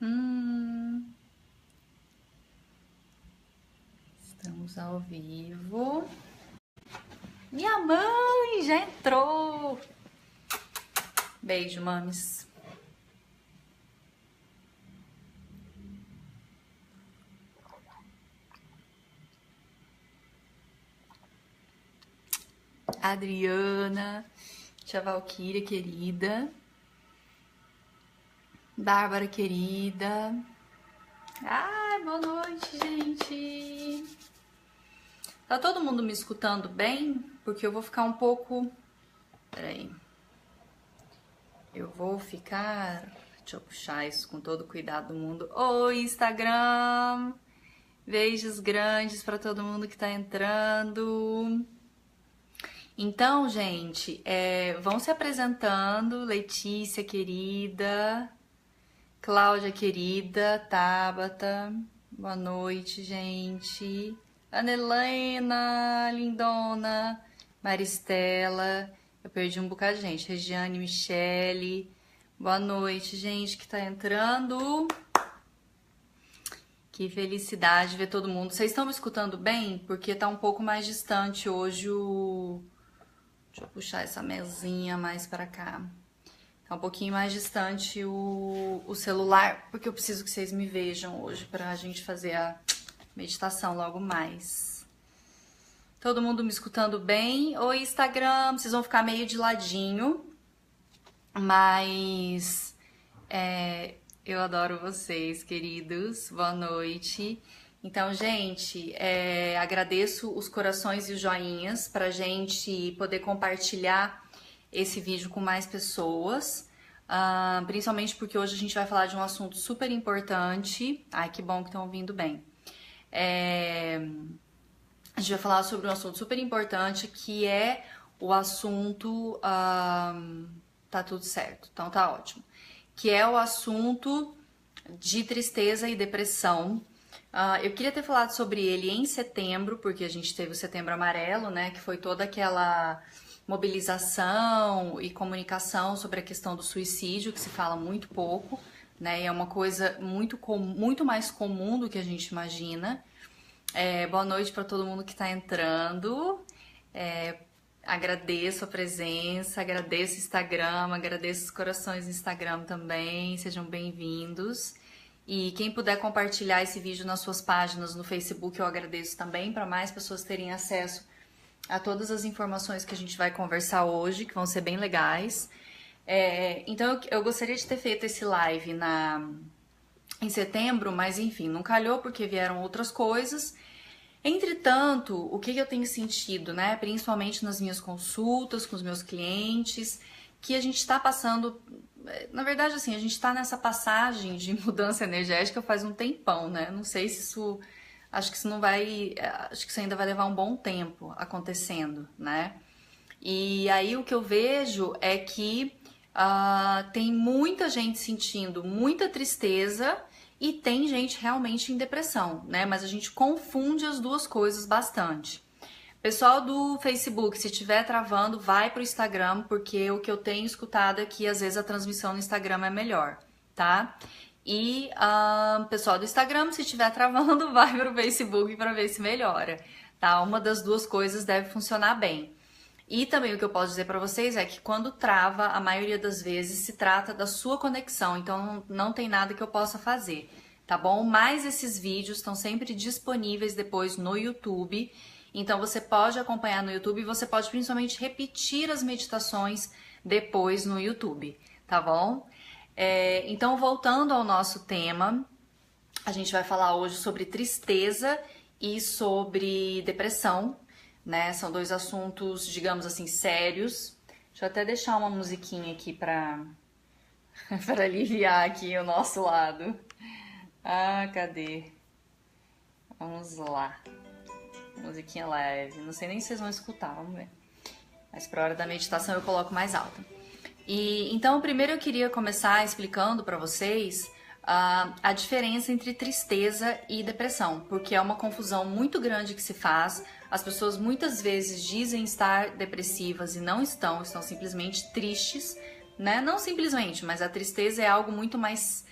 Hum, estamos ao vivo. Minha mãe já entrou. Beijo, mames. Adriana, tia Valquíria querida, Bárbara querida. Ai, boa noite, gente. Tá todo mundo me escutando bem? Porque eu vou ficar um pouco... Peraí. Eu vou ficar... Deixa eu puxar isso com todo o cuidado do mundo. Oi, Instagram! Beijos grandes pra todo mundo que tá entrando. Então, gente, vão se apresentando. Letícia, querida. Cláudia, querida. Tabata. Boa noite, gente. Ana Helena, lindona. Maristela. Eu perdi um bocado de gente. Regiane, Michele. Boa noite, gente, que tá entrando. Que felicidade ver todo mundo. Vocês estão me escutando bem? Porque tá um pouco mais distante hoje o... Deixa eu puxar essa mesinha mais pra cá. Tá um pouquinho mais distante o celular, porque eu preciso que vocês me vejam hoje pra gente fazer a meditação logo mais. Todo mundo me escutando bem? Oi, Instagram, vocês vão ficar meio de ladinho, mas eu adoro vocês, queridos. Boa noite. Então, gente, agradeço os corações e os joinhas pra gente poder compartilhar esse vídeo com mais pessoas, principalmente porque hoje a gente vai falar de um assunto super importante. Ai, que bom que estão ouvindo bem. A gente vai falar sobre um assunto super importante que é o assunto. Tá tudo certo, então tá ótimo. Que é o assunto de tristeza e depressão. Eu queria ter falado sobre ele em setembro, porque a gente teve o Setembro Amarelo, né? Que foi toda aquela mobilização e comunicação sobre a questão do suicídio, que se fala muito pouco, né? E é uma coisa muito mais comum do que a gente imagina. Boa noite para todo mundo que está entrando. Agradeço a presença, agradeço o Instagram, agradeço os corações do Instagram também. Sejam bem-vindos. E quem puder compartilhar esse vídeo nas suas páginas no Facebook, eu agradeço também, para mais pessoas terem acesso a todas as informações que a gente vai conversar hoje, que vão ser bem legais. Então eu gostaria de ter feito esse live em setembro, mas enfim, não calhou porque vieram outras coisas. Entretanto, o que eu tenho sentido, né, principalmente nas minhas consultas com os meus clientes, que a gente está passando, na verdade, assim, a gente está nessa passagem de mudança energética faz um tempão, né? Não sei se isso, acho que isso não vai, acho que isso ainda vai levar um bom tempo acontecendo, né? E aí o que eu vejo é que tem muita gente sentindo muita tristeza e tem gente realmente em depressão, né? Mas a gente confunde as duas coisas bastante. Pessoal do Facebook, se estiver travando, vai pro Instagram, porque o que eu tenho escutado é que às vezes a transmissão no Instagram é melhor, tá? E pessoal do Instagram, se estiver travando, vai pro Facebook para ver se melhora, tá? Uma das duas coisas deve funcionar bem. E também o que eu posso dizer para vocês é que quando trava, a maioria das vezes se trata da sua conexão, então não tem nada que eu possa fazer, tá bom? Mas esses vídeos estão sempre disponíveis depois no YouTube, então você pode acompanhar no YouTube e você pode principalmente repetir as meditações depois no YouTube, tá bom? Então, voltando ao nosso tema, a gente vai falar hoje sobre tristeza e sobre depressão, né? São dois assuntos, digamos assim, sérios. Deixa eu até deixar uma musiquinha aqui para para aliviar aqui o nosso lado. Cadê? Vamos lá. Musiquinha leve. Não sei nem se vocês vão escutar, vamos ver. Mas para a hora da meditação eu coloco mais alta. E então, primeiro eu queria começar explicando para vocês a diferença entre tristeza e depressão, porque é uma confusão muito grande que se faz. As pessoas muitas vezes dizem estar depressivas e não estão simplesmente tristes, né? Não simplesmente, mas a tristeza é algo muito mais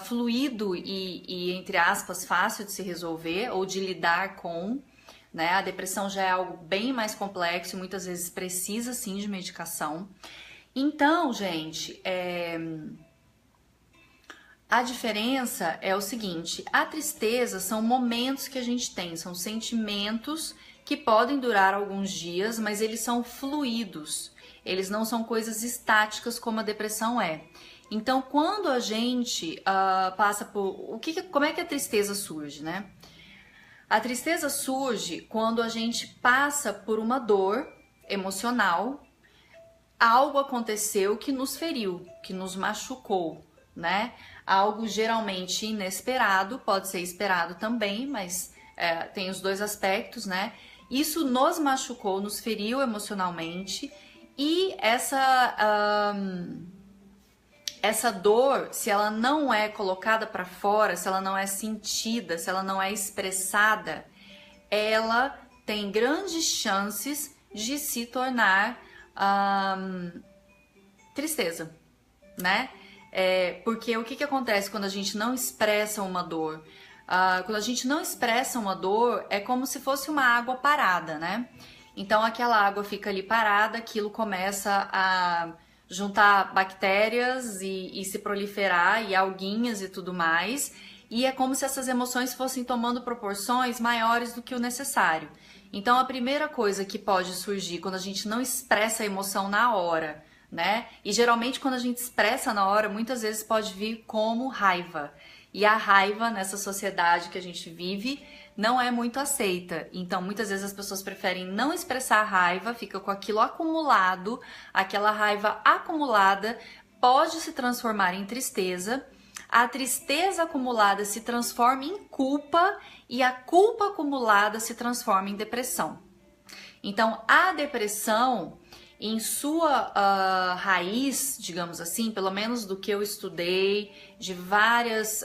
fluido e, entre aspas, fácil de se resolver ou de lidar com, né? A depressão já é algo bem mais complexo e muitas vezes precisa sim de medicação. Então, gente, a diferença é o seguinte: a tristeza são momentos que a gente tem, são sentimentos que podem durar alguns dias, mas eles são fluidos, eles não são coisas estáticas como a depressão é. Então, quando a gente passa por... como é que a tristeza surge, né? A tristeza surge quando a gente passa por uma dor emocional, algo aconteceu que nos feriu, que nos machucou, né? Algo geralmente inesperado, pode ser esperado também, mas tem os dois aspectos, né? Isso nos machucou, nos feriu emocionalmente e essa dor, se ela não é colocada para fora, se ela não é sentida, se ela não é expressada, ela tem grandes chances de se tornar tristeza, né? Porque o que acontece quando a gente não expressa uma dor? Quando a gente não expressa uma dor, é como se fosse uma água parada, né? Então aquela água fica ali parada, aquilo começa a juntar bactérias e se proliferar, e alguinhas e tudo mais, e é como se essas emoções fossem tomando proporções maiores do que o necessário. Então a primeira coisa que pode surgir quando a gente não expressa a emoção na hora, né? E geralmente quando a gente expressa na hora, muitas vezes pode vir como raiva. E a raiva nessa sociedade que a gente vive não é muito aceita. Então, muitas vezes as pessoas preferem não expressar a raiva, fica com aquilo acumulado, aquela raiva acumulada pode se transformar em tristeza, a tristeza acumulada se transforma em culpa e a culpa acumulada se transforma em depressão. Então, a depressão, em sua raiz, digamos assim, pelo menos do que eu estudei, de várias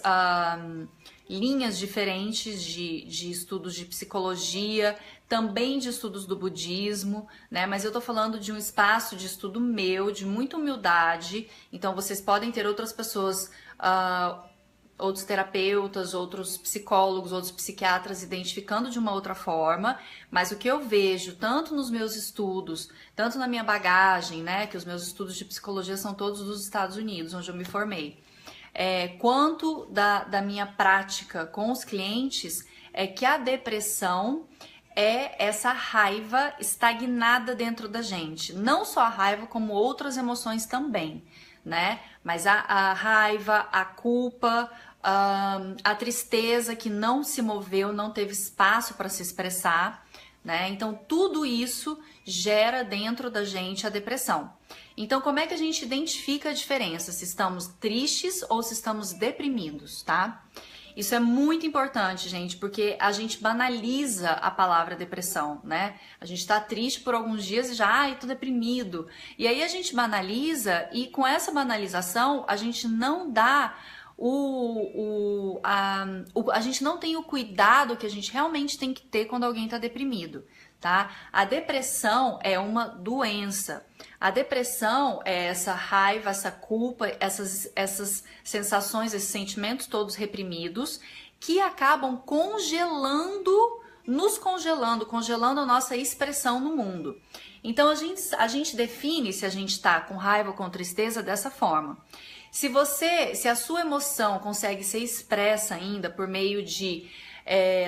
linhas diferentes de estudos de psicologia, também de estudos do budismo, né? Mas eu tô falando de um espaço de estudo meu, de muita humildade. Então vocês podem ter outras pessoas, outros terapeutas, outros psicólogos, outros psiquiatras identificando de uma outra forma, mas o que eu vejo tanto nos meus estudos, tanto na minha bagagem, né? Que os meus estudos de psicologia são todos dos Estados Unidos, onde eu me formei. Quanto da minha prática com os clientes, é que a depressão é essa raiva estagnada dentro da gente. Não só a raiva, como outras emoções também, né? Mas a raiva, a culpa, a tristeza que não se moveu, não teve espaço para se expressar, né? Então, tudo isso gera dentro da gente a depressão. Então, como é que a gente identifica a diferença? Se estamos tristes ou se estamos deprimidos, tá? Isso é muito importante, gente, porque a gente banaliza a palavra depressão, né? A gente tá triste por alguns dias e já, ai, tô deprimido. E aí a gente banaliza e com essa banalização a gente não dá a gente não tem o cuidado que a gente realmente tem que ter quando alguém tá deprimido, tá? A depressão é uma doença. A depressão é essa raiva, essa culpa, essas sensações, esses sentimentos todos reprimidos que acabam congelando a nossa expressão no mundo. Então a gente define se a gente está com raiva ou com tristeza dessa forma. Se a sua emoção consegue ser expressa ainda por meio de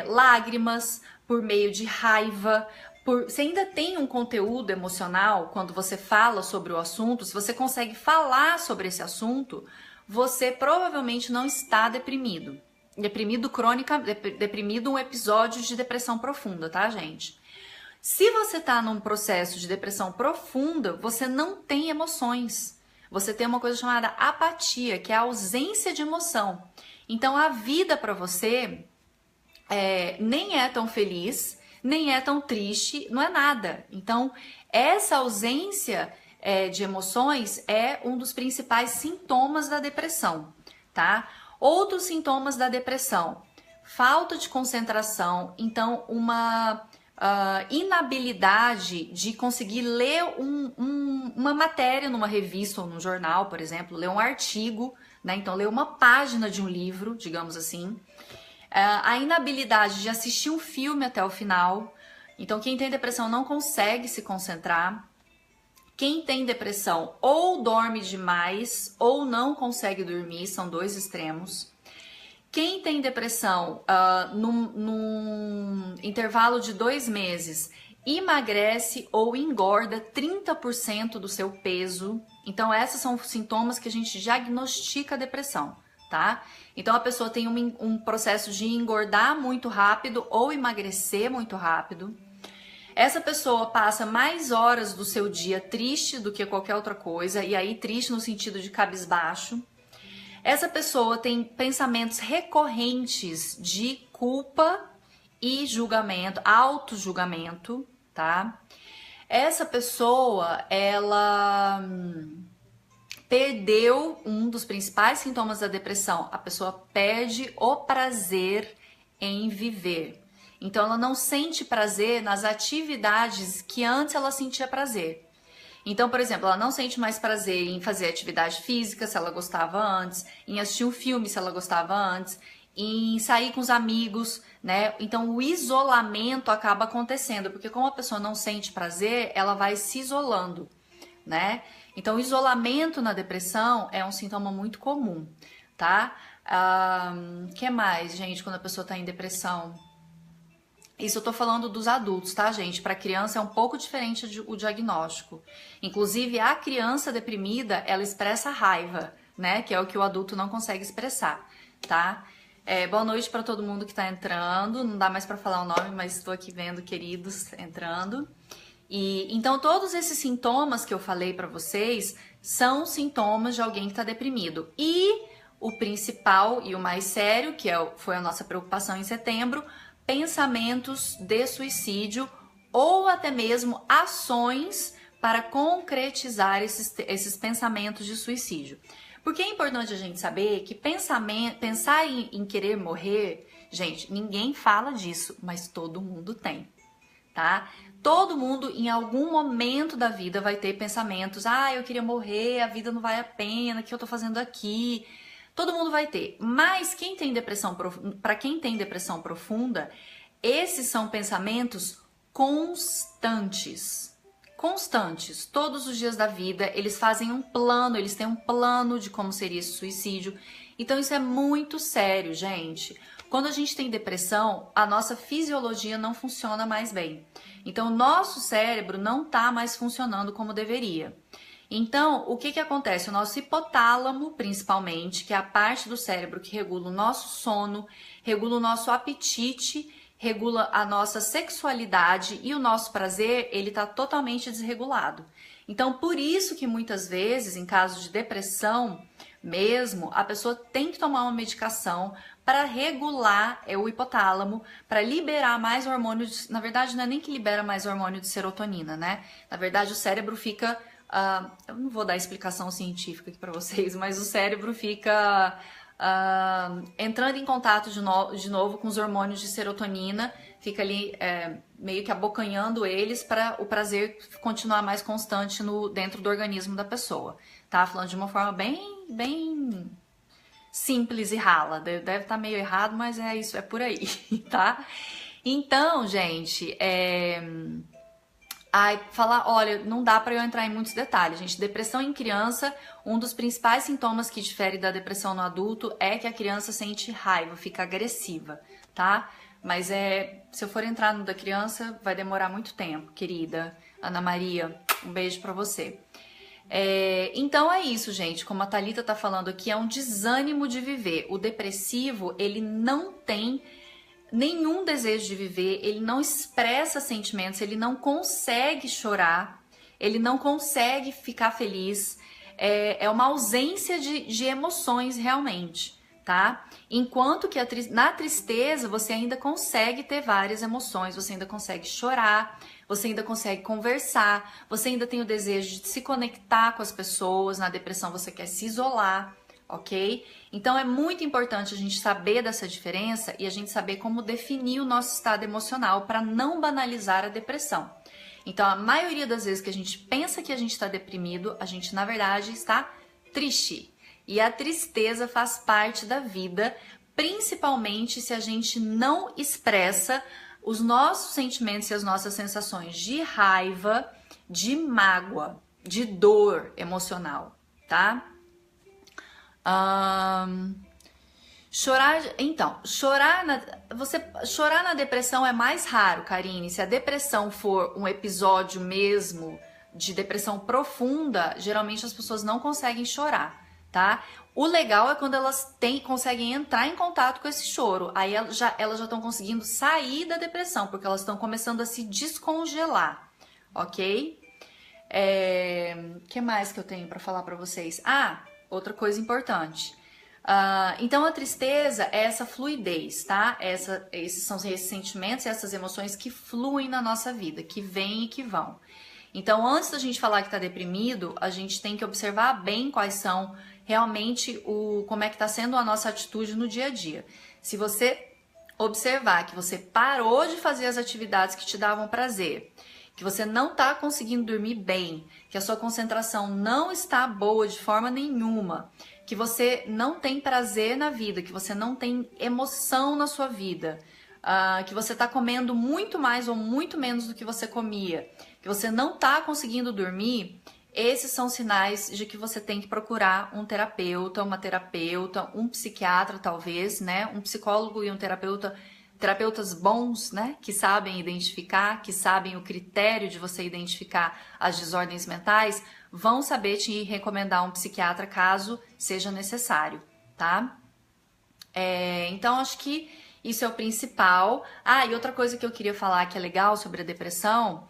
lágrimas, por meio de raiva, você ainda tem um conteúdo emocional quando você fala sobre o assunto, se você consegue falar sobre esse assunto, você provavelmente não está deprimido. Deprimido crônica, deprimido um episódio de depressão profunda, tá, gente? Se você está num processo de depressão profunda, você não tem emoções. Você tem uma coisa chamada apatia, que é a ausência de emoção. Então, a vida para você nem é tão feliz, nem é tão triste, não é nada. Então, essa ausência de emoções é um dos principais sintomas da depressão, tá? Outros sintomas da depressão: falta de concentração, então inabilidade de conseguir ler uma matéria numa revista ou num jornal, por exemplo, ler um artigo, né? Então, ler uma página de um livro, digamos assim. A inabilidade de assistir um filme até o final. Então, quem tem depressão não consegue se concentrar. Quem tem depressão ou dorme demais ou não consegue dormir, são dois extremos. Quem tem depressão num intervalo de 2 meses emagrece ou engorda 30% do seu peso. Então, esses são sintomas que a gente diagnostica a depressão, tá? Então, a pessoa tem um processo de engordar muito rápido ou emagrecer muito rápido. Essa pessoa passa mais horas do seu dia triste do que qualquer outra coisa, e aí triste no sentido de cabisbaixo. Essa pessoa tem pensamentos recorrentes de culpa e julgamento, auto-julgamento, tá? Essa pessoa, ela perdeu um dos principais sintomas da depressão. A pessoa perde o prazer em viver. Então, ela não sente prazer nas atividades que antes ela sentia prazer. Então, por exemplo, ela não sente mais prazer em fazer atividade física, se ela gostava antes, em assistir um filme, se ela gostava antes, em sair com os amigos, né? Então, o isolamento acaba acontecendo, porque como a pessoa não sente prazer, ela vai se isolando, né? Então, o isolamento na depressão é um sintoma muito comum, tá? Que mais, gente, quando a pessoa tá em depressão? Isso eu tô falando dos adultos, tá, gente? Para criança é um pouco diferente o diagnóstico. Inclusive, a criança deprimida, ela expressa raiva, né? Que é o que o adulto não consegue expressar, tá? Boa noite para todo mundo que tá entrando. Não dá mais para falar o nome, mas estou aqui vendo queridos entrando. Então, todos esses sintomas que eu falei para vocês são sintomas de alguém que tá deprimido. E o principal e o mais sério, que foi a nossa preocupação em setembro, pensamentos de suicídio ou até mesmo ações para concretizar esses pensamentos de suicídio. Porque é importante a gente saber que pensar em querer morrer, gente, ninguém fala disso, mas todo mundo tem, tá? Todo mundo em algum momento da vida vai ter pensamentos, eu queria morrer, a vida não vale a pena, o que eu tô fazendo aqui? Todo mundo vai ter, mas para quem tem depressão profunda, esses são pensamentos constantes. Constantes, todos os dias da vida, eles fazem um plano, eles têm um plano de como seria esse suicídio. Então isso é muito sério, gente. Quando a gente tem depressão, a nossa fisiologia não funciona mais bem. Então o nosso cérebro não está mais funcionando como deveria. Então, o que acontece? O nosso hipotálamo, principalmente, que é a parte do cérebro que regula o nosso sono, regula o nosso apetite, regula a nossa sexualidade e o nosso prazer, ele está totalmente desregulado. Então, por isso que muitas vezes, em casos de depressão mesmo, a pessoa tem que tomar uma medicação para regular o hipotálamo, para liberar mais hormônio, na verdade não é nem que libera mais hormônio de serotonina, né? Na verdade o cérebro fica... eu não vou dar explicação científica aqui para vocês, mas o cérebro fica entrando em contato de novo com os hormônios de serotonina, fica ali meio que abocanhando eles para o prazer continuar mais constante dentro do organismo da pessoa. Tá? Falando de uma forma bem simples e rala, deve estar meio errado, mas é isso, é por aí, tá? Então, gente, olha, não dá para eu entrar em muitos detalhes, gente. Depressão em criança, um dos principais sintomas que difere da depressão no adulto é que a criança sente raiva, fica agressiva, tá? Mas se eu for entrar no da criança, vai demorar muito tempo, querida Ana Maria. Um beijo para você. Então é isso, gente. Como a Thalita tá falando aqui, é um desânimo de viver. O depressivo, ele não tem nenhum desejo de viver, ele não expressa sentimentos, ele não consegue chorar, ele não consegue ficar feliz, é uma ausência de emoções realmente, tá? Enquanto que na tristeza você ainda consegue ter várias emoções, você ainda consegue chorar, você ainda consegue conversar, você ainda tem o desejo de se conectar com as pessoas, na depressão você quer se isolar, ok? Então é muito importante a gente saber dessa diferença e a gente saber como definir o nosso estado emocional para não banalizar a depressão. Então, a maioria das vezes que a gente pensa que a gente está deprimido, a gente na verdade está triste. E a tristeza faz parte da vida, principalmente se a gente não expressa os nossos sentimentos e as nossas sensações de raiva, de mágoa, de dor emocional, tá? Chorar na depressão é mais raro, Karine. Se a depressão for um episódio mesmo de depressão profunda, geralmente as pessoas não conseguem chorar, tá? O legal é quando elas conseguem entrar em contato com esse choro. Aí elas já estão conseguindo sair da depressão, porque elas estão começando a se descongelar, ok? Que mais que eu tenho para falar para vocês? Outra coisa importante. Então a tristeza é essa fluidez, tá? Esses são esses sentimentos e essas emoções que fluem na nossa vida, que vêm e que vão. Então, antes da gente falar que está deprimido, a gente tem que observar bem quais são realmente como é que está sendo a nossa atitude no dia a dia. Se você observar que você parou de fazer as atividades que te davam prazer, que você não está conseguindo dormir bem, que a sua concentração não está boa de forma nenhuma, que você não tem prazer na vida, que você não tem emoção na sua vida, que você está comendo muito mais ou muito menos do que você comia, que você não está conseguindo dormir, esses são sinais de que você tem que procurar um terapeuta, uma terapeuta, um psiquiatra talvez, né? Um psicólogo e um terapeutas bons, né? Que sabem identificar, que sabem o critério de você identificar as desordens mentais, vão saber te recomendar um psiquiatra caso seja necessário, tá? Então, acho que isso é o principal. E outra coisa que eu queria falar que é legal sobre a depressão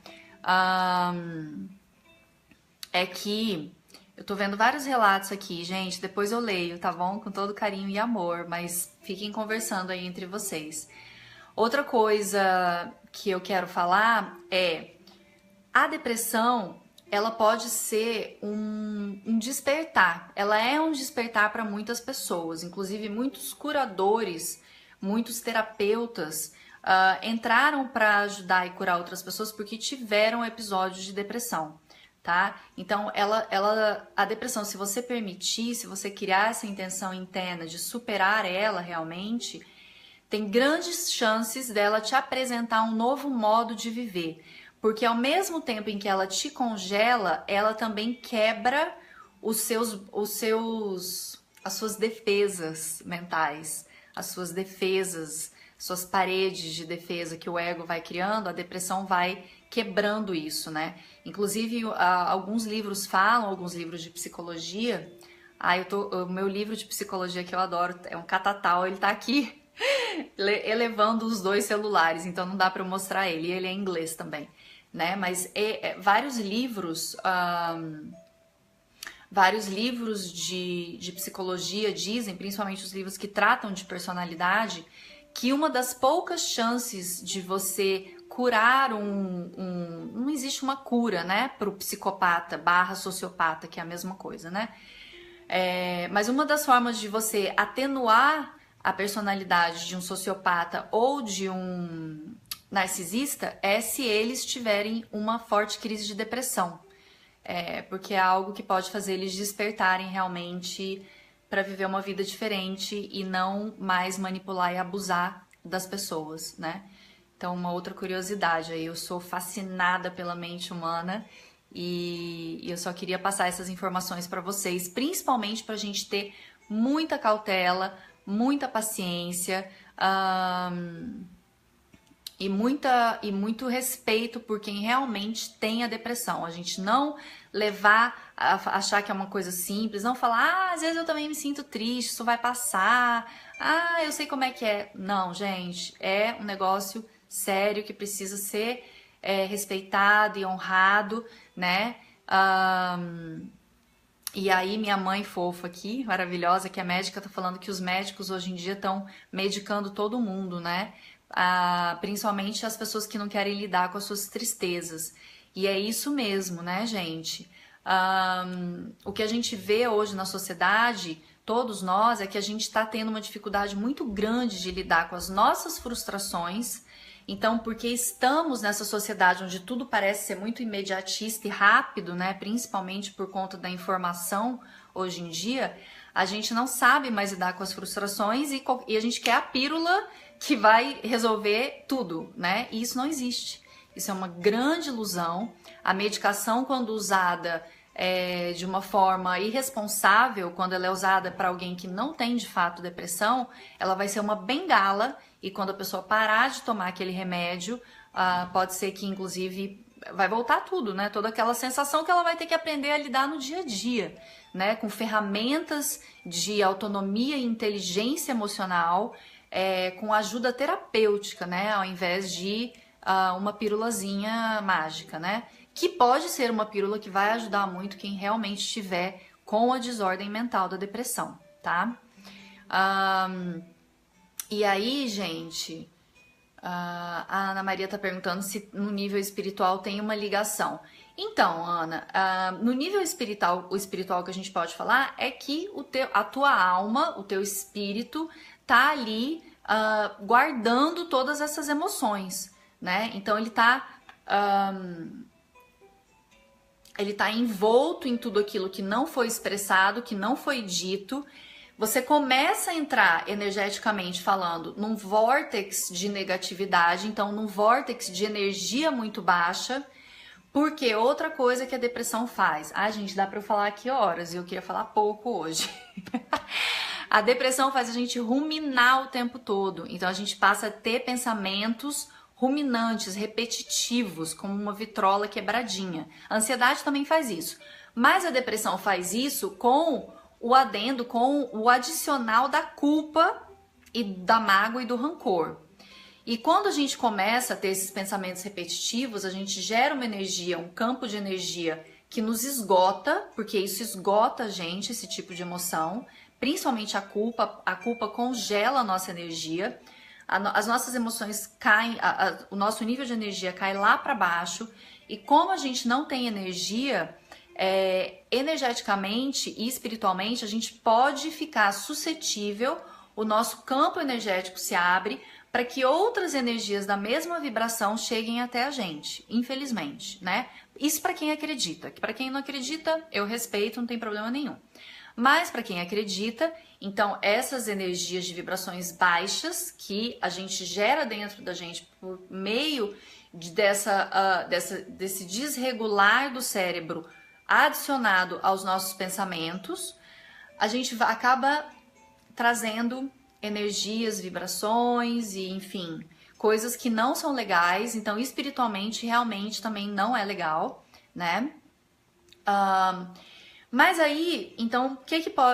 é que eu tô vendo vários relatos aqui, gente, depois eu leio, tá bom? Com todo carinho e amor, mas fiquem conversando aí entre vocês. Outra coisa que eu quero falar é a depressão, ela pode ser um despertar. Ela é um despertar para muitas pessoas, inclusive muitos curadores, muitos terapeutas entraram para ajudar e curar outras pessoas porque tiveram episódios de depressão, tá? Então, a depressão, se você permitir, se você criar essa intenção interna de superar ela realmente, tem grandes chances dela te apresentar um novo modo de viver. Porque ao mesmo tempo em que ela te congela, ela também quebra as suas defesas mentais, as suas defesas, suas paredes de defesa que o ego vai criando, a depressão vai quebrando isso, né? Inclusive, alguns livros falam, alguns livros de psicologia. O meu livro de psicologia que eu adoro é um catatal, ele tá aqui elevando os dois celulares, então não dá para eu mostrar ele, e ele é em inglês também, né? Mas vários livros de psicologia dizem, principalmente os livros que tratam de personalidade, que uma das poucas chances de você curar não existe uma cura, né, para o psicopata / sociopata, que é a mesma coisa, né? Mas uma das formas de você atenuar a personalidade de um sociopata ou de um narcisista é se eles tiverem uma forte crise de depressão. Porque é algo que pode fazer eles despertarem realmente para viver uma vida diferente e não mais manipular e abusar das pessoas, né? Então, uma outra curiosidade aí, eu sou fascinada pela mente humana e eu só queria passar essas informações para vocês, principalmente para a gente ter muita cautela, muita paciência e muito respeito por quem realmente tem a depressão. A gente não levar a achar que é uma coisa simples, não falar, às vezes eu também me sinto triste, isso vai passar, eu sei como é que é. Não, gente, é um negócio sério que precisa ser respeitado e honrado, né? E aí minha mãe fofa aqui, maravilhosa, que é médica, tá falando que os médicos hoje em dia estão medicando todo mundo, né? Principalmente as pessoas que não querem lidar com as suas tristezas. E é isso mesmo, né, gente? O que a gente vê hoje na sociedade todos nós, é que a gente está tendo uma dificuldade muito grande de lidar com as nossas frustrações. Então, porque estamos nessa sociedade onde tudo parece ser muito imediatista e rápido, né? Principalmente por conta da informação hoje em dia, a gente não sabe mais lidar com as frustrações e a gente quer a pílula que vai resolver tudo, né? E isso não existe. Isso é uma grande ilusão. A medicação, quando usada de uma forma irresponsável, quando ela é usada para alguém que não tem de fato depressão, ela vai ser uma bengala, e quando a pessoa parar de tomar aquele remédio, pode ser que inclusive vai voltar tudo, né? Toda aquela sensação que ela vai ter que aprender a lidar no dia a dia, né? Com ferramentas de autonomia e inteligência emocional, com ajuda terapêutica, né? Ao invés de uma pílulazinha mágica, né? Que pode ser uma pílula que vai ajudar muito quem realmente estiver com a desordem mental da depressão, tá? E aí, gente, a Ana Maria tá perguntando se no nível espiritual tem uma ligação. Então, Ana, no nível espiritual, o espiritual que a gente pode falar é que a tua alma, o teu espírito, tá ali guardando todas essas emoções, né? Então ele tá envolto em tudo aquilo que não foi expressado, que não foi dito. Você começa a entrar energeticamente falando num vórtex de negatividade, então num vórtex de energia muito baixa, porque outra coisa que a depressão faz. Gente, dá pra eu falar aqui horas e eu queria falar pouco hoje. A depressão faz a gente ruminar o tempo todo, então a gente passa a ter pensamentos ruminantes, repetitivos, como uma vitrola quebradinha. A ansiedade também faz isso. Mas a depressão faz isso com o adendo, com o adicional da culpa e da mágoa e do rancor. E quando a gente começa a ter esses pensamentos repetitivos, a gente gera uma energia, um campo de energia que nos esgota, porque isso esgota a gente, esse tipo de emoção, principalmente a culpa congela a nossa energia. As nossas emoções caem, o nosso nível de energia cai lá para baixo, e como a gente não tem energia, energeticamente e espiritualmente, a gente pode ficar suscetível, o nosso campo energético se abre para que outras energias da mesma vibração cheguem até a gente, infelizmente, né? Isso para quem acredita. Para quem não acredita, eu respeito, não tem problema nenhum. Mas para quem acredita, então essas energias de vibrações baixas que a gente gera dentro da gente por meio desse desregular do cérebro adicionado aos nossos pensamentos, a gente acaba trazendo energias, vibrações e, enfim, coisas que não são legais. Então, espiritualmente, realmente também não é legal, né? Mas aí, então, o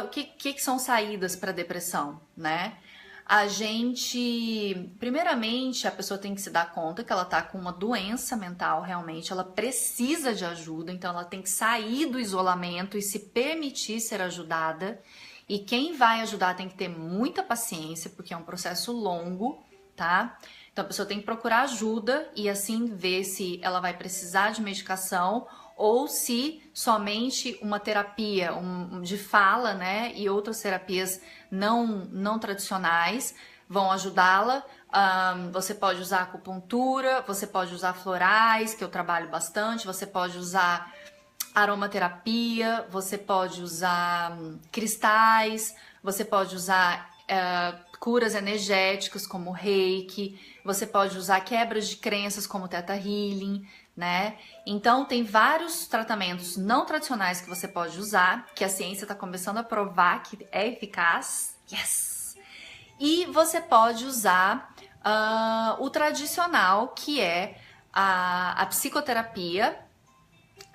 que são saídas para depressão, né? A gente, primeiramente, a pessoa tem que se dar conta que ela tá com uma doença mental, realmente, ela precisa de ajuda, então ela tem que sair do isolamento e se permitir ser ajudada. E quem vai ajudar tem que ter muita paciência, porque é um processo longo, tá? Então a pessoa tem que procurar ajuda e assim ver se ela vai precisar de medicação ou se somente uma terapia de fala, né, e outras terapias não tradicionais vão ajudá-la. Você pode usar acupuntura, você pode usar florais, que eu trabalho bastante, você pode usar aromaterapia, você pode usar cristais, você pode usar curas energéticas como Reiki, você pode usar quebras de crenças como Theta Healing, né? Então tem vários tratamentos não tradicionais que você pode usar, que a ciência está começando a provar que é eficaz. Yes! E você pode usar o tradicional, que é a psicoterapia.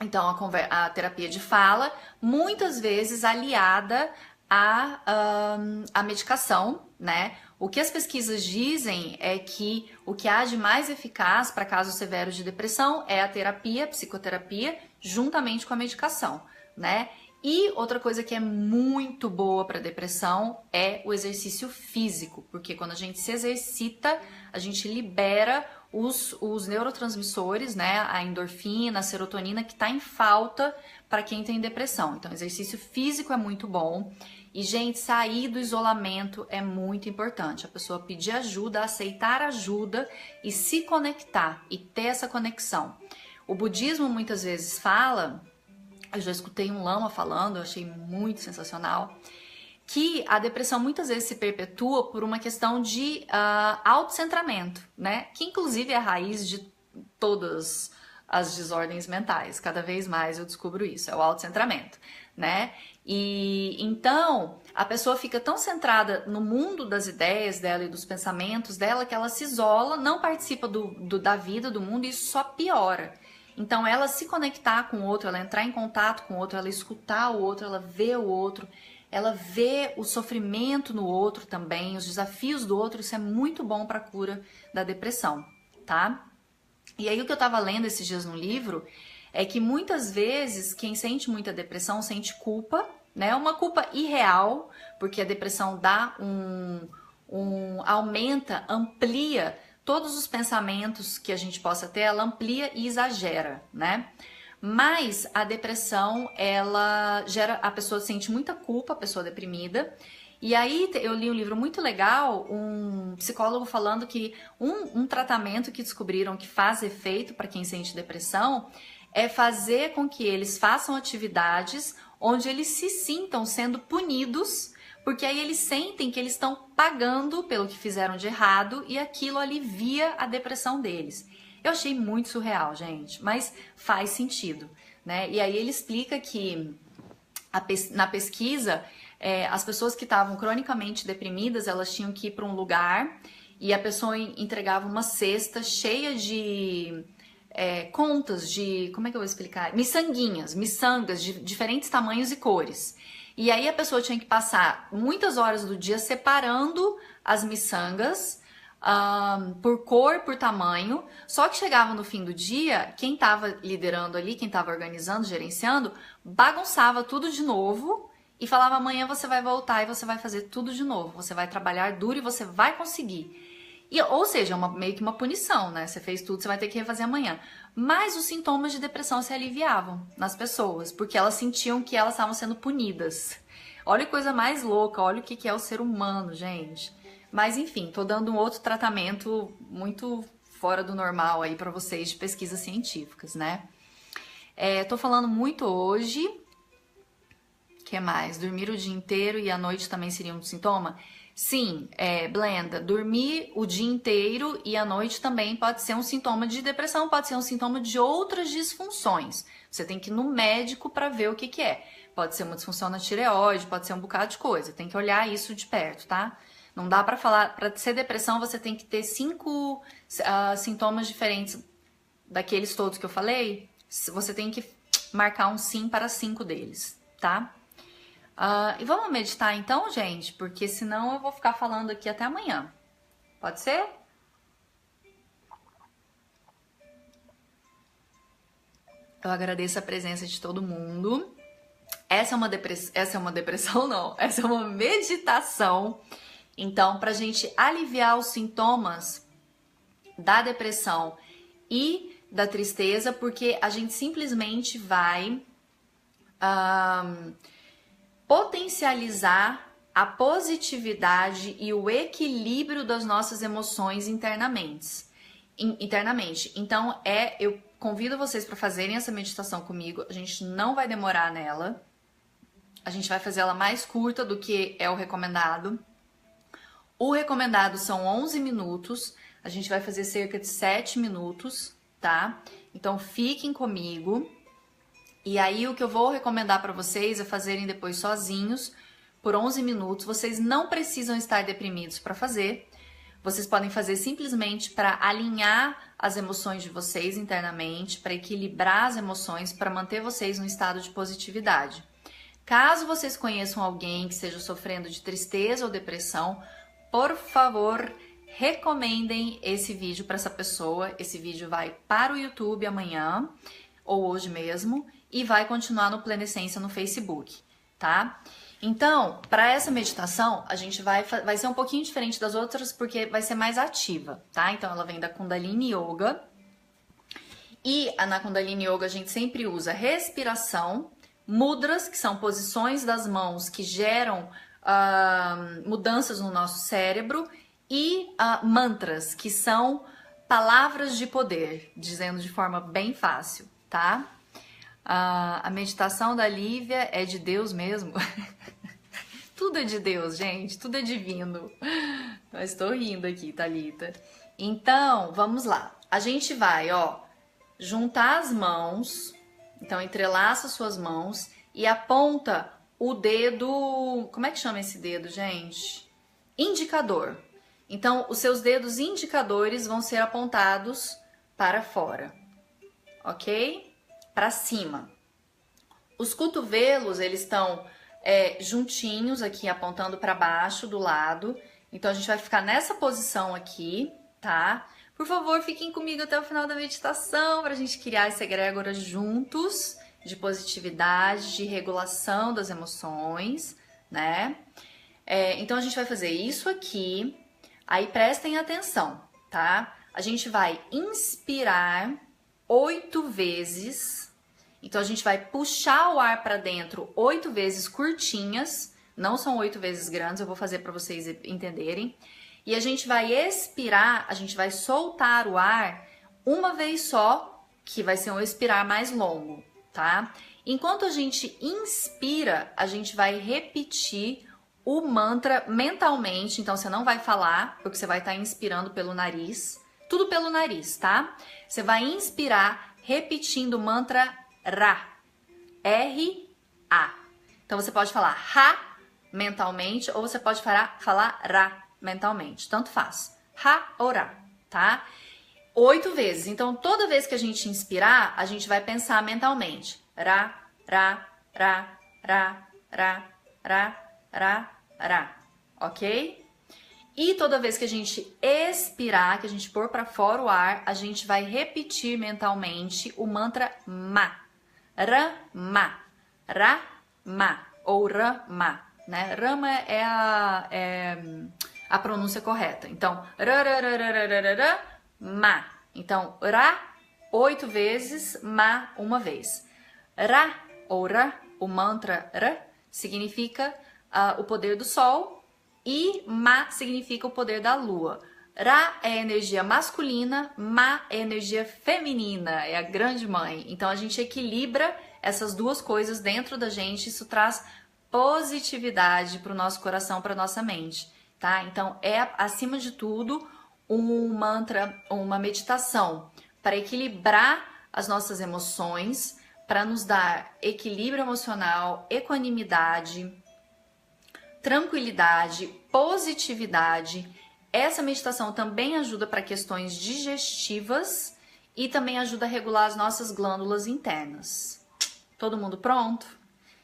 Então, a terapia de fala, muitas vezes aliada à medicação, né? O que as pesquisas dizem é que o que há de mais eficaz para casos severos de depressão é a terapia, a psicoterapia, juntamente com a medicação, né? E outra coisa que é muito boa para depressão é o exercício físico, porque quando a gente se exercita, a gente libera os neurotransmissores, né? A endorfina, a serotonina, que está em falta para quem tem depressão. Então, exercício físico é muito bom. E, gente, sair do isolamento é muito importante. A pessoa pedir ajuda, aceitar ajuda e se conectar e ter essa conexão. O budismo muitas vezes fala, eu já escutei um lama falando, eu achei muito sensacional, que a depressão muitas vezes se perpetua por uma questão de autocentramento, né? Que inclusive é a raiz de todas as desordens mentais. Cada vez mais eu descubro isso, é o autocentramento, né? E então a pessoa fica tão centrada no mundo das ideias dela e dos pensamentos dela que ela se isola, não participa da vida, do mundo, e isso só piora. Então ela se conectar com o outro, ela entrar em contato com o outro, ela escutar o outro, ela ver o outro, ela vê o sofrimento no outro também, os desafios do outro, isso é muito bom para a cura da depressão, tá? E aí o que eu tava lendo esses dias no livro é que muitas vezes quem sente muita depressão sente culpa, né? Uma culpa irreal, porque a depressão dá aumenta, amplia todos os pensamentos que a gente possa ter, ela amplia e exagera, né? Mas a depressão, ela gera, a pessoa sente muita culpa, a pessoa deprimida. E aí eu li um livro muito legal, um psicólogo falando que um tratamento que descobriram que faz efeito para quem sente depressão é fazer com que eles façam atividades onde eles se sintam sendo punidos, porque aí eles sentem que eles estão pagando pelo que fizeram de errado e aquilo alivia a depressão deles. Eu achei muito surreal, gente, mas faz sentido, né? E aí ele explica que na pesquisa, as pessoas que estavam cronicamente deprimidas, elas tinham que ir para um lugar e a pessoa entregava uma cesta cheia de contas de, como é que eu vou explicar? Miçangas de diferentes tamanhos e cores. E aí a pessoa tinha que passar muitas horas do dia separando as miçangas, por cor, por tamanho, só que chegava no fim do dia, quem estava liderando ali, quem estava organizando, gerenciando, bagunçava tudo de novo e falava: amanhã você vai voltar e você vai fazer tudo de novo, você vai trabalhar duro e você vai conseguir. Ou seja, meio que uma punição, né? Você fez tudo, você vai ter que refazer amanhã. Mas os sintomas de depressão se aliviavam nas pessoas, porque elas sentiam que elas estavam sendo punidas. Olha que coisa mais louca, olha o que é o ser humano, gente. Mas enfim, tô dando um outro tratamento muito fora do normal aí para vocês de pesquisas científicas, né? Tô falando muito hoje. O que mais? Dormir o dia inteiro e à noite também seria um sintoma? Sim, Blenda, dormir o dia inteiro e à noite também pode ser um sintoma de depressão, pode ser um sintoma de outras disfunções. Você tem que ir no médico para ver o que é. Pode ser uma disfunção na tireoide, pode ser um bocado de coisa. Tem que olhar isso de perto, tá? Não dá para falar, para ser depressão você tem que ter 5 sintomas diferentes daqueles todos que eu falei. Você tem que marcar um sim para 5 deles, tá? E vamos meditar então, gente, porque senão eu vou ficar falando aqui até amanhã. Pode ser? Eu agradeço a presença de todo mundo. Essa é uma depressão, não. Essa é uma meditação. Então, pra gente aliviar os sintomas da depressão e da tristeza, porque a gente simplesmente vai potencializar a positividade e o equilíbrio das nossas emoções internamente. Então, eu convido vocês para fazerem essa meditação comigo. A gente não vai demorar nela. A gente vai fazer ela mais curta do que é o recomendado. O recomendado são 11 minutos. A gente vai fazer cerca de 7 minutos, tá? Então, fiquem comigo. E aí, o que eu vou recomendar para vocês é fazerem depois sozinhos, por 11 minutos. Vocês não precisam estar deprimidos para fazer. Vocês podem fazer simplesmente para alinhar as emoções de vocês internamente, para equilibrar as emoções, para manter vocês num estado de positividade. Caso vocês conheçam alguém que esteja sofrendo de tristeza ou depressão, por favor, recomendem esse vídeo para essa pessoa. Esse vídeo vai para o YouTube amanhã, ou hoje mesmo, e vai continuar no Plena Essência no Facebook, tá? Então, para essa meditação, a gente vai ser um pouquinho diferente das outras, porque vai ser mais ativa, tá? Então, ela vem da Kundalini Yoga. E na Kundalini Yoga, a gente sempre usa respiração mudras, que são posições das mãos que geram mudanças no nosso cérebro, e mantras, que são palavras de poder, dizendo de forma bem fácil, tá? A meditação da Lívia é de Deus mesmo. Tudo é de Deus, gente, tudo é divino. Mas estou rindo aqui, Thalita. Então, vamos lá. A gente vai, juntar as mãos. Então, entrelaça suas mãos e aponta o dedo... Como é que chama esse dedo, gente? Indicador. Então, os seus dedos indicadores vão ser apontados para fora, ok? Para cima. Os cotovelos, eles estão juntinhos aqui, apontando para baixo, do lado. Então, a gente vai ficar nessa posição aqui, tá? Por favor, fiquem comigo até o final da meditação para a gente criar essa egrégora juntos, de positividade, de regulação das emoções, né? Então, a gente vai fazer isso aqui. Aí, prestem atenção, tá? A gente vai inspirar 8 vezes. Então, a gente vai puxar o ar para dentro 8 vezes curtinhas. Não são 8 vezes grandes, eu vou fazer para vocês entenderem. E a gente vai expirar, a gente vai soltar o ar uma vez só, que vai ser um expirar mais longo, tá? Enquanto a gente inspira, a gente vai repetir o mantra mentalmente. Então, você não vai falar, porque você vai estar inspirando pelo nariz. Tudo pelo nariz, tá? Você vai inspirar repetindo o mantra Ra. R-A. Então, você pode falar Ra mentalmente ou você pode falar Ra mentalmente. Tanto faz. Ra ou Ra, tá? 8 vezes. Então, toda vez que a gente inspirar, a gente vai pensar mentalmente. Ra, Ra, Ra, Ra, Ra, Ra, Ra, Ra. Ok? E toda vez que a gente expirar, que a gente pôr para fora o ar, a gente vai repetir mentalmente o mantra Ma. Rama, Rama ou Rama, né? Rama é a pronúncia correta. Então, Ma. Então, Ra 8 vezes, Ma uma vez. Ra ou Ra, o mantra Ra, significa o poder do sol e Ma significa o poder da lua. Ra é energia masculina, Ma é energia feminina, é a grande mãe. Então a gente equilibra essas duas coisas dentro da gente, isso traz positividade para o nosso coração, para nossa mente, tá? Então é acima de tudo um mantra, uma meditação para equilibrar as nossas emoções, para nos dar equilíbrio emocional, equanimidade, tranquilidade, positividade. Essa meditação também ajuda para questões digestivas e também ajuda a regular as nossas glândulas internas. Todo mundo pronto?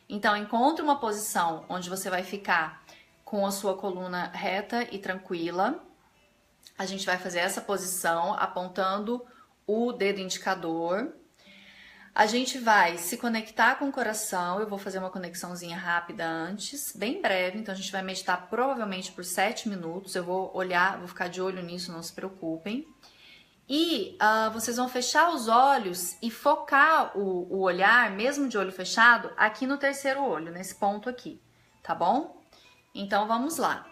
Então, encontre uma posição onde você vai ficar com a sua coluna reta e tranquila. A gente vai fazer essa posição apontando o dedo indicador. A gente vai se conectar com o coração. Eu vou fazer uma conexãozinha rápida antes, bem breve. Então, a gente vai meditar provavelmente por 7 minutos. Eu vou olhar, vou ficar de olho nisso, não se preocupem. E vocês vão fechar os olhos e focar o olhar, mesmo de olho fechado, aqui no terceiro olho, nesse ponto aqui, tá bom? Então, vamos lá.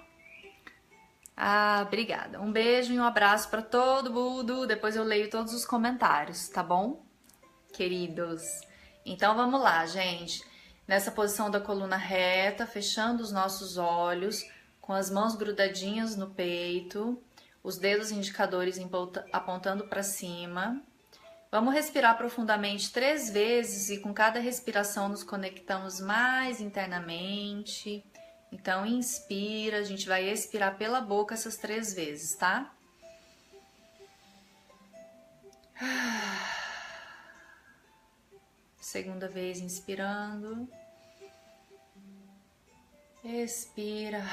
Obrigada. Um beijo e um abraço para todo mundo. Depois eu leio todos os comentários, tá bom? Queridos. Então, vamos lá, gente. Nessa posição da coluna reta, fechando os nossos olhos, com as mãos grudadinhas no peito, os dedos indicadores apontando para cima. Vamos respirar profundamente 3 vezes e com cada respiração nos conectamos mais internamente. Então, inspira, a gente vai expirar pela boca essas 3 vezes, tá? Segunda vez, inspirando. Expira.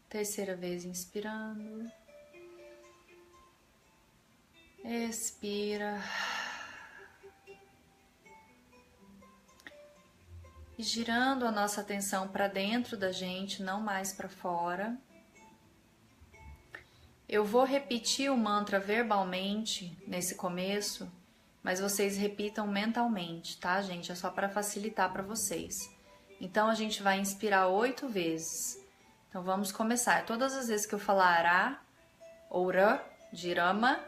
Terceira vez, inspirando. Expira. E girando a nossa atenção para dentro da gente, não mais para fora. Eu vou repetir o mantra verbalmente nesse começo, mas vocês repitam mentalmente, tá, gente? É só para facilitar para vocês. Então, a gente vai inspirar 8 vezes. Então, vamos começar. Todas as vezes que eu falar Ra ou Ra, de Rama,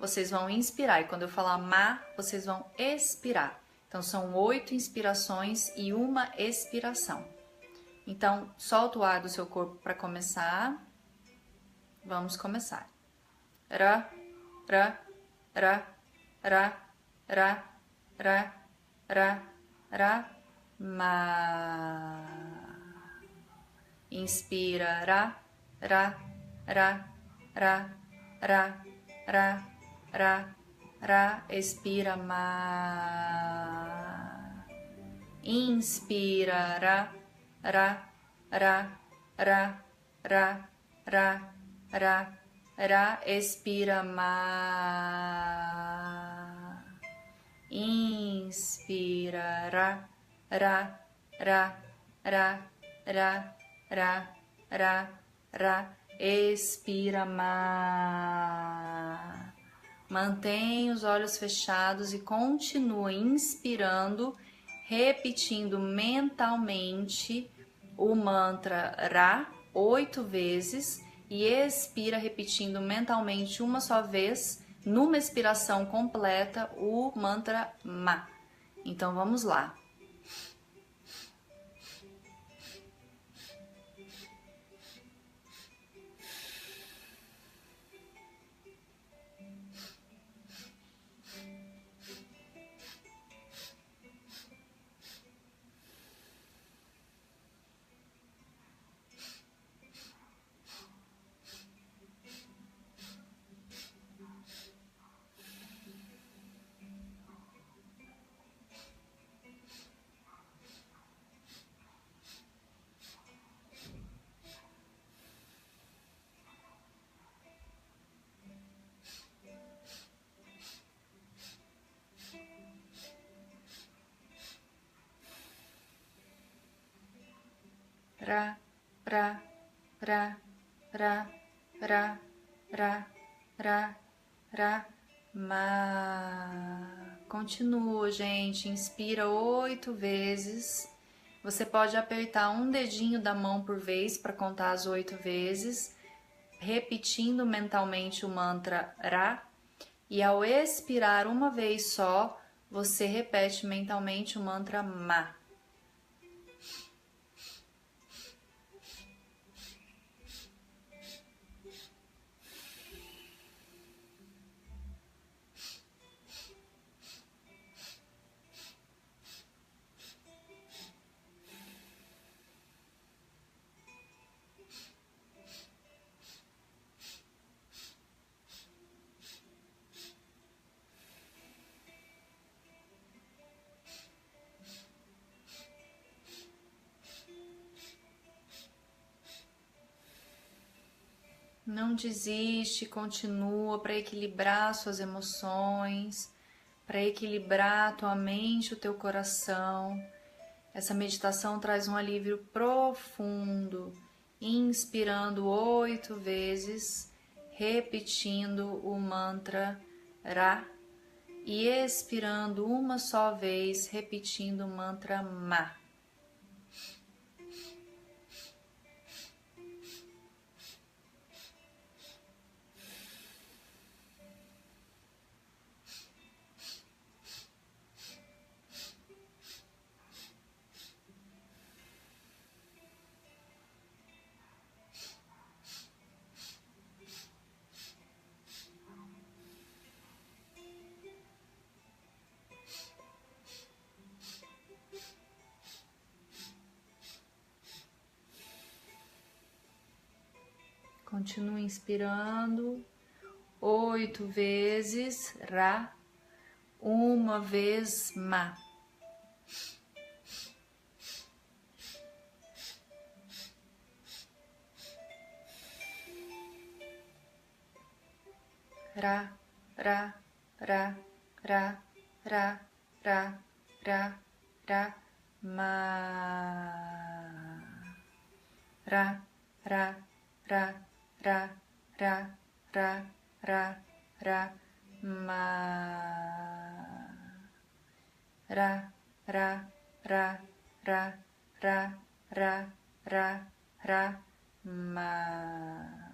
vocês vão inspirar. E quando eu falar Ma, vocês vão expirar. Então, são 8 inspirações e uma expiração. Então, solta o ar do seu corpo para começar. Vamos começar. Ra, ra, ra, ra, ra, ra, ra, ra, ma. Inspira, ra, ra, ra, ra, ra, ra, ra, ra. Expira, ma. Inspira, ra, ra, ra, ra, ra, ra, ra, ra. Expira, ma. Inspira, ra, ra, ra, ra, ra, ra, ra, ra. Expira, ma. Mantém os olhos fechados e continua inspirando, repetindo mentalmente o mantra Ra 8 vezes e expira repetindo mentalmente uma só vez, numa expiração completa, o mantra Ma. Então vamos lá. Ra, ra, ra, ra, ra, ra, ra, ra, ma. Continua, gente. Inspira 8 vezes. Você pode apertar um dedinho da mão por vez para contar as 8 vezes, repetindo mentalmente o mantra Ra. E ao expirar uma vez só, você repete mentalmente o mantra Ma. Não desiste, continua para equilibrar suas emoções, para equilibrar tua mente, o teu coração. Essa meditação traz um alívio profundo, inspirando 8 vezes, repetindo o mantra Ra e expirando uma só vez, repetindo o mantra Ma. Continue inspirando 8 vezes Ra, uma vez Ma. Ra, ra, ra, ra, ra, ra, ra, ra, Ma. Ra, ra, ra, ra, ra, ra, ra, ra, Ma. Ra, ra, ra, ra, ra, ra, ra, ra, ma.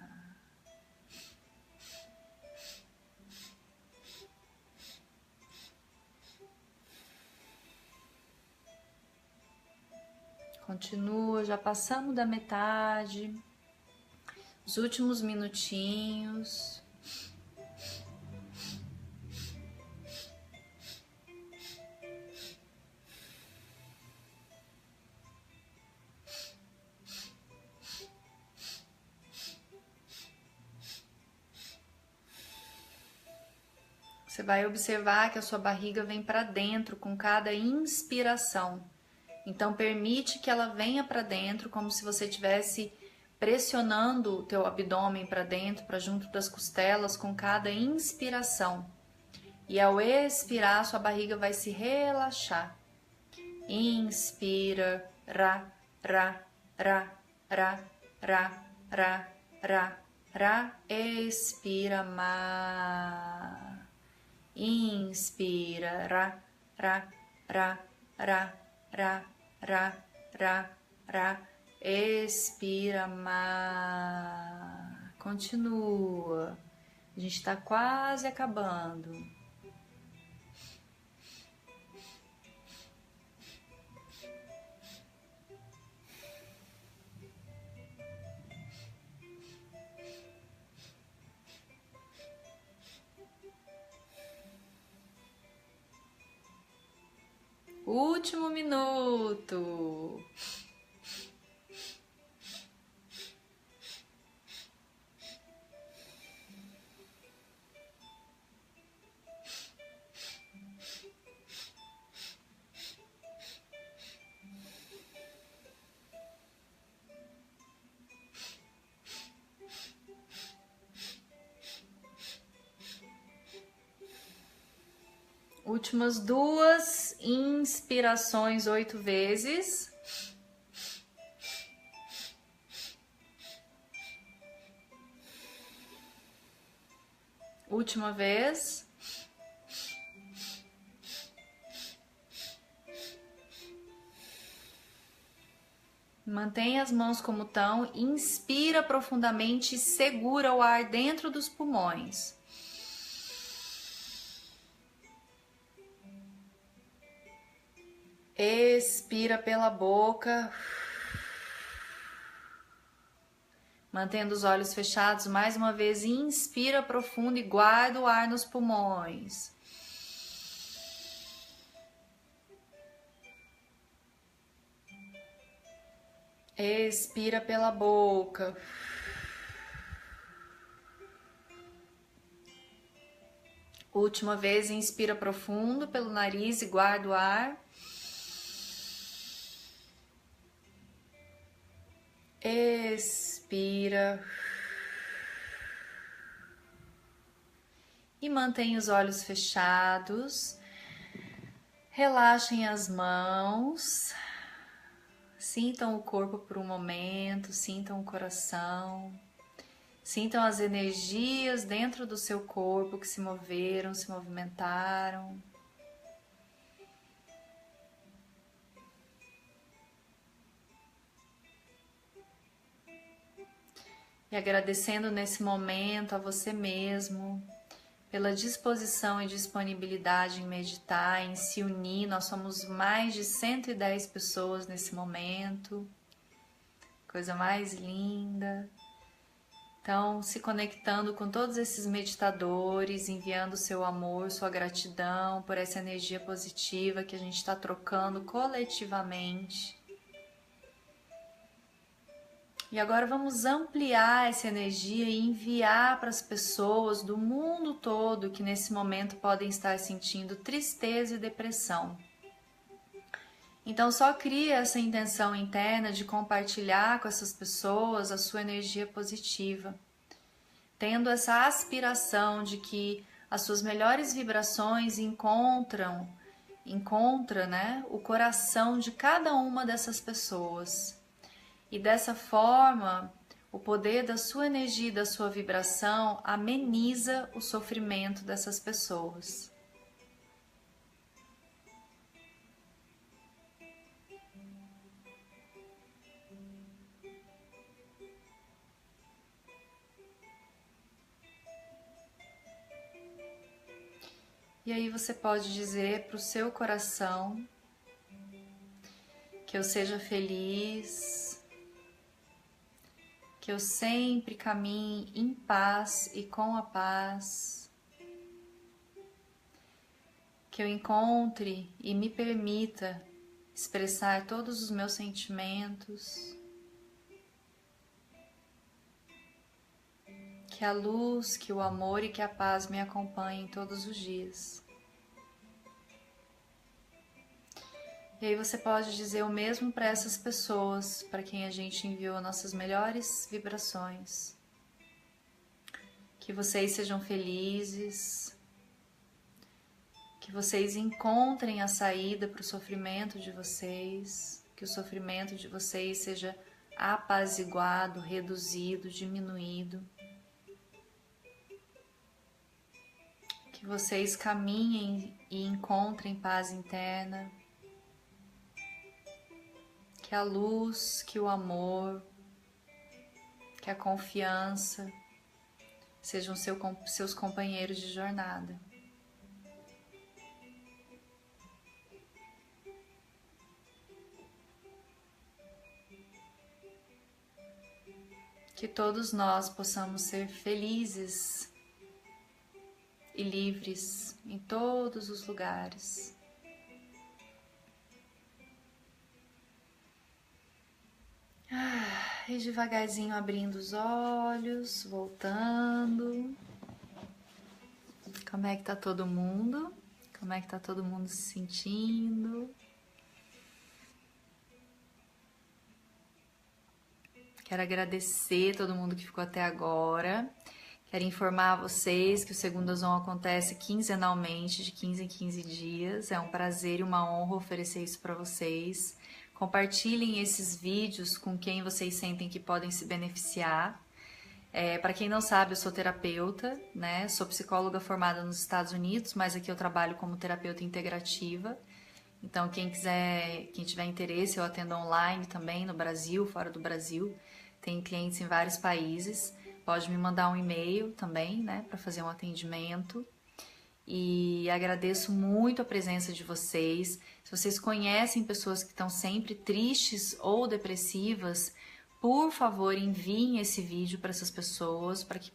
Continua, já passamos da metade, os últimos minutinhos. Você vai observar que a sua barriga vem para dentro com cada inspiração. Então permite que ela venha para dentro como se você estivesse pressionando o teu abdômen para dentro, para junto das costelas com cada inspiração. E ao expirar, sua barriga vai se relaxar. Inspira, ra, ra, ra, ra, ra, ra, ra, ra. Expira, ma. Inspira, ra, ra, ra, ra, ra, ra, ra, ra. Expira, ma. Continua. A gente está quase acabando. Último minuto. Últimas duas inspirações 8 vezes. Última vez. Mantenha as mãos como estão. Inspira profundamente e segura o ar dentro dos pulmões. Expira pela boca, mantendo os olhos fechados. Mais uma vez, inspira profundo e guarda o ar nos pulmões. Expira pela boca. Última vez, inspira profundo pelo nariz e guarda o ar. Expira e mantém os olhos fechados. Relaxem as mãos. Sintam o corpo por um momento, sintam o coração. Sintam as energias dentro do seu corpo que se moveram, se movimentaram. E agradecendo nesse momento a você mesmo pela disposição e disponibilidade em meditar, em se unir. Nós somos mais de 110 pessoas nesse momento. Coisa mais linda. Então, se conectando com todos esses meditadores, enviando seu amor, sua gratidão por essa energia positiva que a gente está trocando coletivamente. E agora vamos ampliar essa energia e enviar para as pessoas do mundo todo que nesse momento podem estar sentindo tristeza e depressão. Então só cria essa intenção interna de compartilhar com essas pessoas a sua energia positiva, tendo essa aspiração de que as suas melhores vibrações encontra, né, o coração de cada uma dessas pessoas. E dessa forma, o poder da sua energia e da sua vibração ameniza o sofrimento dessas pessoas. E aí você pode dizer para o seu coração que eu seja feliz, que eu sempre caminhe em paz e com a paz, que eu encontre e me permita expressar todos os meus sentimentos, que a luz, que o amor e que a paz me acompanhem todos os dias. E aí você pode dizer o mesmo para essas pessoas, para quem a gente enviou nossas melhores vibrações. Que vocês sejam felizes, que vocês encontrem a saída para o sofrimento de vocês, que o sofrimento de vocês seja apaziguado, reduzido, diminuído. Que vocês caminhem e encontrem paz interna. Que a luz, que o amor, que a confiança sejam seus companheiros de jornada. Que todos nós possamos ser felizes e livres em todos os lugares. E devagarzinho abrindo os olhos, voltando. Como é que tá todo mundo? Como é que tá todo mundo se sentindo? Quero agradecer todo mundo que ficou até agora. Quero informar a vocês que o Segunda Zon acontece quinzenalmente, de 15 em 15 dias. É um prazer e uma honra oferecer isso para vocês. Compartilhem esses vídeos com quem vocês sentem que podem se beneficiar. Para quem não sabe, eu sou terapeuta, né? Sou psicóloga formada nos Estados Unidos, mas aqui eu trabalho como terapeuta integrativa. Então, quem tiver interesse, eu atendo online também, no Brasil, fora do Brasil. Tenho clientes em vários países. Pode me mandar um e-mail também, né, para fazer um atendimento. E agradeço muito a presença de vocês. Se vocês conhecem pessoas que estão sempre tristes ou depressivas, por favor, enviem esse vídeo para essas pessoas, para que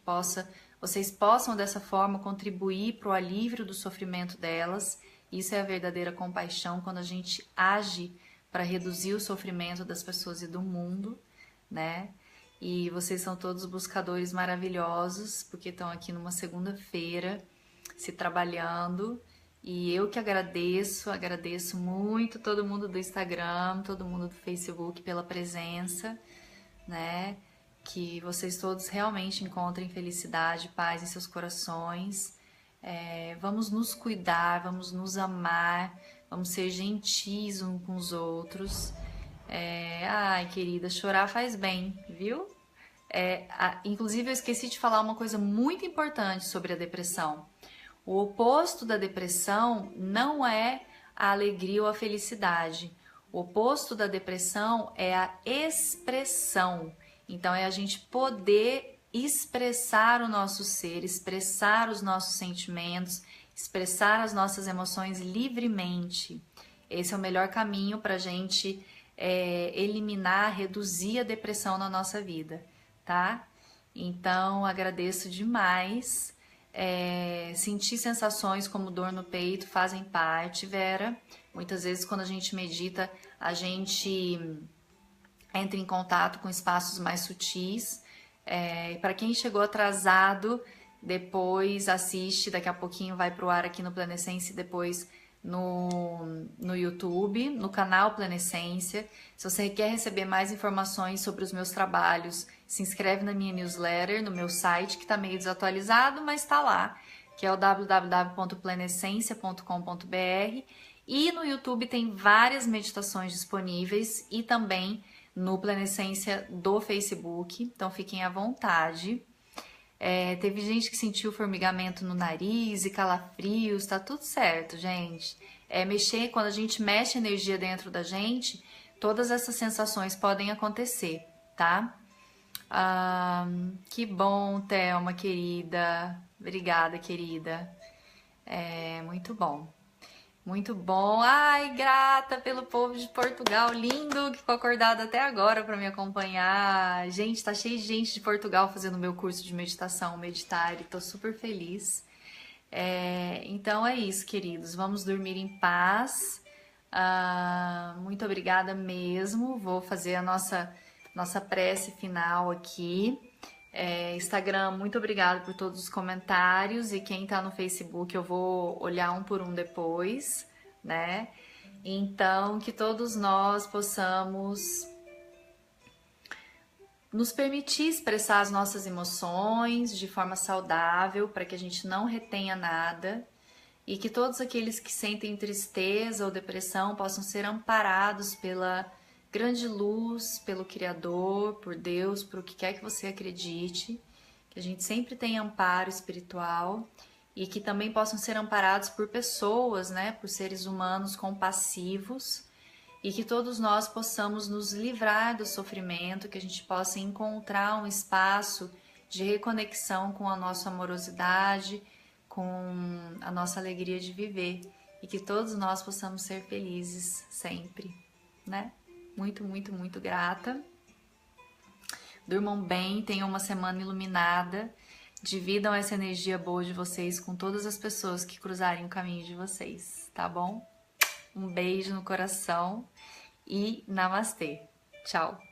vocês possam dessa forma contribuir para o alívio do sofrimento delas. Isso é a verdadeira compaixão, quando a gente age para reduzir o sofrimento das pessoas e do mundo, né? E vocês são todos buscadores maravilhosos, porque estão aqui numa segunda-feira se trabalhando, e eu que agradeço muito todo mundo do Instagram, todo mundo do Facebook pela presença, né? Que vocês todos realmente encontrem felicidade, paz em seus corações. Vamos nos cuidar, vamos nos amar, vamos ser gentis uns com os outros. Ai, querida, chorar faz bem, viu? Inclusive, eu esqueci de falar uma coisa muito importante sobre a depressão. O oposto da depressão não é a alegria ou a felicidade. O oposto da depressão é a expressão. Então, é a gente poder expressar o nosso ser, expressar os nossos sentimentos, expressar as nossas emoções livremente. Esse é o melhor caminho para a gente eliminar, reduzir a depressão na nossa vida, tá? Então, agradeço demais. Sentir sensações como dor no peito fazem parte, Vera. Muitas vezes, quando a gente medita, a gente entra em contato com espaços mais sutis. Para quem chegou atrasado, depois assiste, daqui a pouquinho vai pro ar aqui no Planessência e depois no YouTube, no canal Planessência. Se você quer receber mais informações sobre os meus trabalhos, se inscreve na minha newsletter, no meu site, que está meio desatualizado, mas está lá, que é o www.planescencia.com.br. E no YouTube tem várias meditações disponíveis e também no Planessência do Facebook, então fiquem à vontade. Teve gente que sentiu formigamento no nariz e calafrios, tá tudo certo, gente. Quando a gente mexe energia dentro da gente, todas essas sensações podem acontecer, tá? Que bom, Thelma, querida. Obrigada, querida. É muito bom. Muito bom. Ai, grata pelo povo de Portugal, lindo, que ficou acordado até agora para me acompanhar. Gente, tá cheio de gente de Portugal fazendo meu curso de meditação, meditar, e tô super feliz. Então é isso, queridos. Vamos dormir em paz. Muito obrigada mesmo. Vou fazer a nossa prece final aqui. Instagram, muito obrigada por todos os comentários. E quem tá no Facebook, eu vou olhar um por um depois, né? Então, que todos nós possamos nos permitir expressar as nossas emoções de forma saudável, para que a gente não retenha nada, e que todos aqueles que sentem tristeza ou depressão possam ser amparados pela grande luz, pelo Criador, por Deus, por o que quer que você acredite, que a gente sempre tenha amparo espiritual e que também possam ser amparados por pessoas, né, por seres humanos compassivos, e que todos nós possamos nos livrar do sofrimento, que a gente possa encontrar um espaço de reconexão com a nossa amorosidade, com a nossa alegria de viver, e que todos nós possamos ser felizes sempre, né? Muito, muito, muito grata. Durmam bem, tenham uma semana iluminada, dividam essa energia boa de vocês com todas as pessoas que cruzarem o caminho de vocês, tá bom? Um beijo no coração e namastê. Tchau!